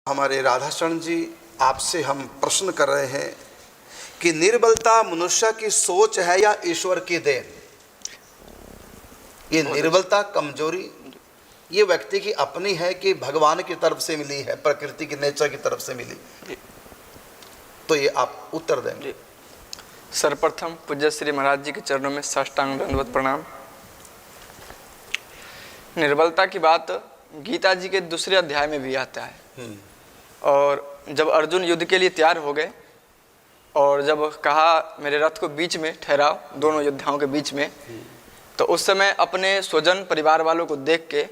हमारे राधाशरण जी आपसे हम प्रश्न कर रहे हैं कि निर्बलता मनुष्य की सोच है या ईश्वर की देन। ये निर्बलता कमजोरी ये व्यक्ति की अपनी है कि भगवान की तरफ से मिली है, प्रकृति की नेचर की तरफ से मिली? तो ये आप उत्तर देंगे। सर्वप्रथम पूज्य श्री महाराज जी के चरणों में साष्टांग दंडवत प्रणाम। निर्बलता की बात गीता जी के दूसरे अध्याय में भी आता है। और जब अर्जुन युद्ध के लिए तैयार हो गए और जब कहा मेरे रथ को बीच में ठहराओ, दोनों योद्धाओं के बीच में, तो उस समय अपने स्वजन परिवार वालों को देख के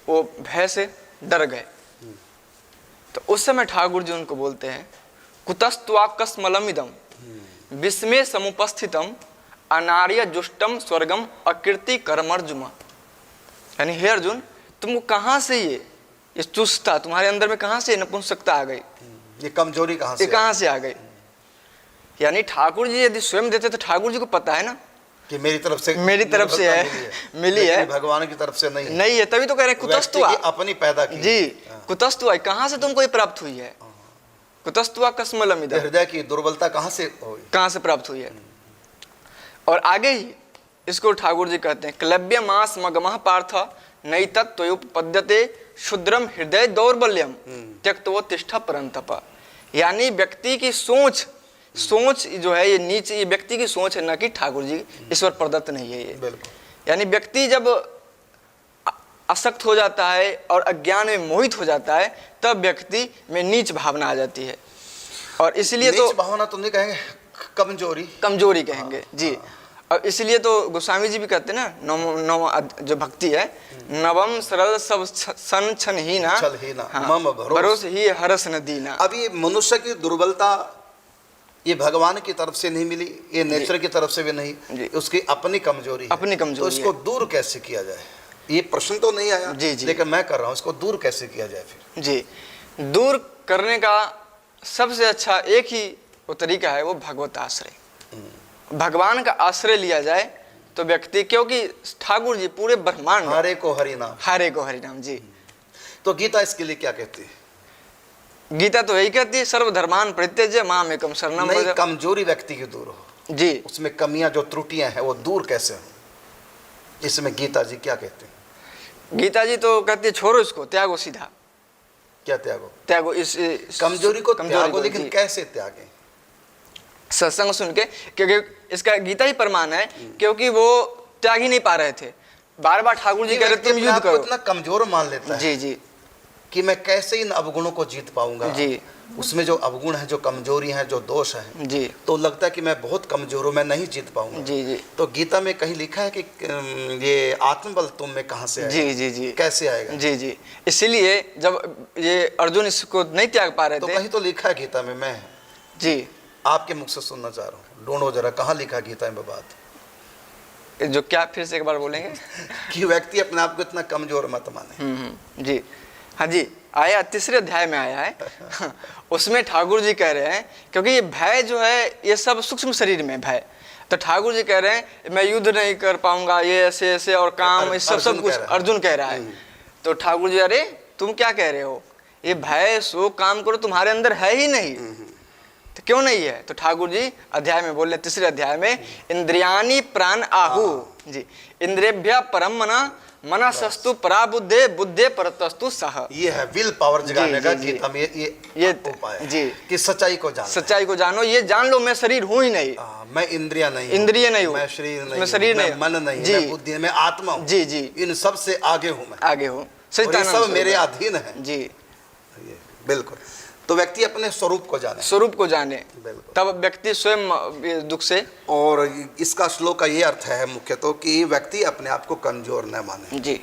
वो भय से डर गए। तो उस समय ठाकुर जी उनको बोलते हैं, कुतस्त्वाकस्मलमिदं विस्मय समुपस्थितम अनार्य जुष्टम स्वर्गम अकीर्ति कर्मर्जुम। यानी हे अर्जुन, तुमको कहाँ से ये चुस्ता तुम्हारे अंदर में कहाँ से नपुंसकता आ गई, ये कमजोरी कहाँ से आ गई? यानी ठाकुर जी यदि स्वयं देते तो ठाकुर जी को पता है ना कि मेरी तरफ से है, मिली है, भगवान की तरफ से नहीं है। तभी तो कह रहे हैं कुतस्तुआ, अपनी पैदा की जी, कुतस्तुआ कहाँ से तुमको ये प्राप्त हुई है? कुतस्तुआ कस्मलमिदं, हृदय की दुर्बलता कहाँ से प्राप्त हुई है? और आगे ही इसको ठाकुर जी कहते हैं, क्लब्य मास मगमः पार्थ नई तत्त्वोपपद्यते शुद्रम हृदय दौर्बल्यम त्यक्तवोत्तिष्ठ परंतप। यानी व्यक्ति की सोच जो है ये नीच, ये व्यक्ति की सोच है, न कि ठाकुर जी ईश्वर प्रदत्त नहीं है ये। यानी व्यक्ति जब आसक्त हो जाता है और अज्ञान में मोहित हो जाता है तब व्यक्ति में नीच भावना आ जाती है। और इसलिए तो भावना तो नहीं कहेंगे, कमजोरी कहेंगे जी। और इसलिए तो गोस्वामी जी भी कहते हैं ना, नव जो भक्ति है, नवम सरल सब सन छन ही ना, मम भरोस ही हरस न दीना। अब ये मनुष्य की दुर्बलता ये भगवान की तरफ से नहीं मिली, ये नेचर की तरफ से भी नहीं, उसकी अपनी कमजोरी है। तो इसको दूर कैसे किया जाए? ये प्रश्न तो नहीं आया जी, लेकिन मैं कर रहा हूँ, इसको दूर कैसे किया जाए फिर? जी, दूर करने का सबसे अच्छा एक ही वो तरीका है, वो भगवत आश्रय। भगवान का आश्रय लिया जाए तो व्यक्ति, क्योंकि ठाकुर जी पूरे ब्रह्मांड हरे को हरि नाम जी। तो गीता इसके लिए क्या कहती है? गीता तो यही कहती है, सर्वधर्मान परित्यज्य माम एकम शरणम व्रज। कमजोरी व्यक्ति की दूर हो जी, उसमें कमियां जो त्रुटियां हैं वो दूर कैसे हो, इसमें गीता जी क्या कहते हैं? गीता जी तो कहती है छोड़ो इसको, त्यागो सीधा। क्या त्यागो? इस कमजोरी को त्यागो, लेकिन कैसे त्यागे? सत्संग सुन के, क्योंकि इसका गीता ही प्रमाण है, क्योंकि वो त्याग ही नहीं पा रहे थे। बार बार ठाकुर जी कह रहे तुम युद्ध करो। इतना कमजोर मान लेता है जी जी कि मैं कैसे इन अवगुणों को जीत पाऊंगा जी। उसमें जो अवगुण है, जो कमजोरी है, जो दोष है जी, तो लगता है कि मैं बहुत कमजोर हूँ, मैं नहीं जीत पाऊंगा। जी जी। तो गीता में कहीं लिखा है कि ये आत्मबल तुम में कहाँ से आएगा? जी जी जी, कैसे आएगा? जी जी। इसलिए जब ये अर्जुन इसको नहीं त्याग पा रहे थे, तो कहीं तो लिखा है गीता में, मैं जी आपके मुख से सुनना चाह रहा हूँ, ढूंढो जरा कहाँ लिखा गीता में बात जो क्या, फिर से एक बार बोलेंगे? कि व्यक्ति अपने आप को इतना कमजोर मत माने। जी हाँ जी, आया तीसरे अध्याय में आया है। उसमें ठाकुर जी कह रहे हैं, क्योंकि ये भय जो है ये सब सूक्ष्म शरीर में भय, तो ठाकुर जी कह रहे हैं मैं युद्ध नहीं कर पाऊंगा, ये ऐसे ऐसे और काम ये सब कुछ अर्जुन कह रहा है। तो ठाकुर जी, अरे तुम क्या कह रहे हो, ये भय सो काम करो तुम्हारे अंदर है ही नहीं, तो क्यों नहीं है? तो ठाकुर जी अध्याय में बोल रहे, तीसरे अध्याय में, इंद्रियाणी प्राण आहु जी, इंद्रियभ्य परम मना सस्तु परा बुद्धे बुद्धे परतस्तु सह। ये है विल पावर जगाने का गीता में ये उपाय जी, कि सच्चाई को जानो, ये जान लो मैं शरीर हूँ ही नहीं, मैं इंद्रिय नहीं हूँ, मैं शरीर नहीं, मन नहीं, मैं बुद्धि, मैं आत्मा हूँ जी जी, इन सब से आगे हूँ, मैं आगे हूँ, सब मेरे अधीन है जी। बिल्कुल। तो व्यक्ति अपने स्वरूप को जाने तब व्यक्ति स्वयं दुख से। और इसका श्लोक का ये अर्थ है मुख्य तो कि व्यक्ति अपने आप को कमजोर न माने जी,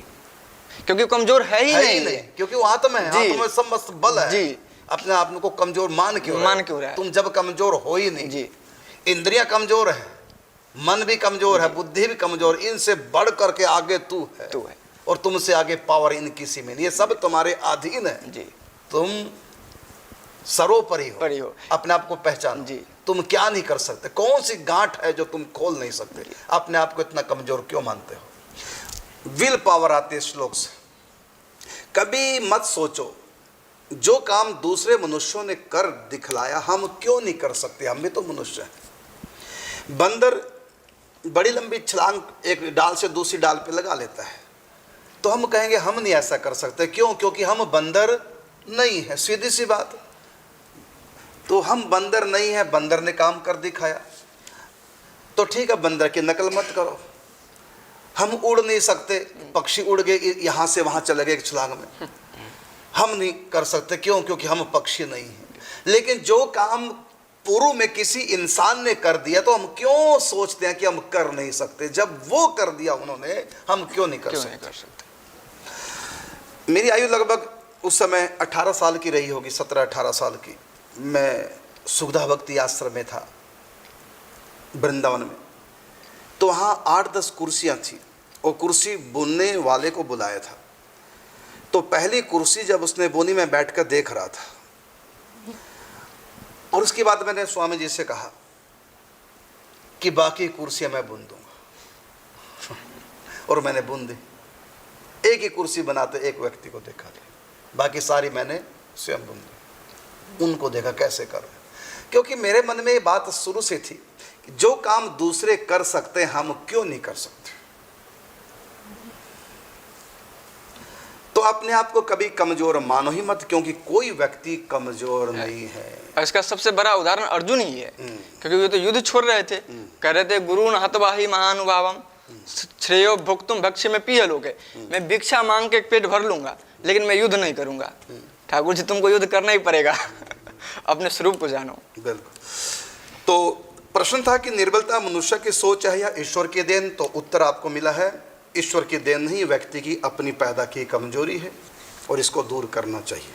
क्योंकि कमजोर है ही नहीं, क्योंकि वो आत्मा है, आत्मा में समस्त बल है जी। अपने आप को कमजोर मान क्यों रहा है? तुम जब कमजोर हो ही नहीं जी, इंद्रियां कमजोर है, मन भी कमजोर है, बुद्धि भी कमजोर, इनसे बढ़ करके आगे तू है और तुमसे आगे पावर इन किसी में नहीं, ये सब तुम्हारे अधीन है जी। तुम सर्वोपरि हो, अपने आप को पहचानो जी। तुम क्या नहीं कर सकते, कौन सी गांठ है जो तुम खोल नहीं सकते? अपने आप को इतना कमजोर क्यों मानते हो? विल पावर आती है श्लोक से। कभी मत सोचो जो काम दूसरे मनुष्यों ने कर दिखलाया हम क्यों नहीं कर सकते? हम भी तो मनुष्य हैं। बंदर बड़ी लंबी छलांग एक डाल से दूसरी डाल पे लगा लेता है, तो हम कहेंगे हम नहीं ऐसा कर सकते। क्यों? क्योंकि हम बंदर नहीं है, सीधी सी बात। तो हम बंदर नहीं है, बंदर ने काम कर दिखाया, तो ठीक है, बंदर की नकल मत करो। हम उड़ नहीं सकते, पक्षी उड़ गए यहाँ से वहाँ चले गए एक छलांग में, हम नहीं कर सकते। क्यों? क्योंकि हम पक्षी नहीं हैं। लेकिन जो काम पूर्व में किसी इंसान ने कर दिया, तो हम क्यों सोचते हैं कि हम कर नहीं सकते? जब वो कर दिया उन्होंने, हम क्यों नहीं कर सकते? मेरी आयु लगभग उस समय 18 साल की रही होगी, 17-18 साल की। मैं सुखदा भक्ति आश्रम में था वृंदावन में। तो वहाँ 8-10 कुर्सियाँ थी और कुर्सी बुनने वाले को बुलाया था। तो पहली कुर्सी जब उसने बुनी, मैं बैठकर देख रहा था, और उसके बाद मैंने स्वामी जी से कहा कि बाकी कुर्सियाँ मैं बुन दूंगा, और मैंने बुन दी। एक ही कुर्सी बनाते एक व्यक्ति को देखा, बाकी सारी मैंने स्वयं बुन दी। उनको देखा कैसे कर रहे, क्योंकि मेरे मन में ये बात शुरू से थी कि जो काम दूसरे कर सकते हैं हम क्यों नहीं कर सकते। तो अपने आप को कभी कमजोर मानो ही मत, क्योंकि कोई व्यक्ति कमजोर नहीं है। इसका सबसे बड़ा उदाहरण अर्जुन ही है, क्योंकि वे तो युद्ध छोड़ रहे थे, कह रहे थे गुरु न हतवाहि महानुभावम श्रेयो भुक्तुम भक्ष्य में पिय लोगे। मैं भिक्षा मांग के पेट भर लूंगा, लेकिन मैं युद्ध नहीं करूंगा। ठाकुर जी, तुमको युद्ध करना ही पड़ेगा। अपने स्वरूप को जानो। बिल्कुल। तो प्रश्न था कि निर्बलता मनुष्य की सोच है या ईश्वर की देन? तो उत्तर आपको मिला है, ईश्वर की देन नहीं, व्यक्ति की अपनी पैदा की कमजोरी है, और इसको दूर करना चाहिए।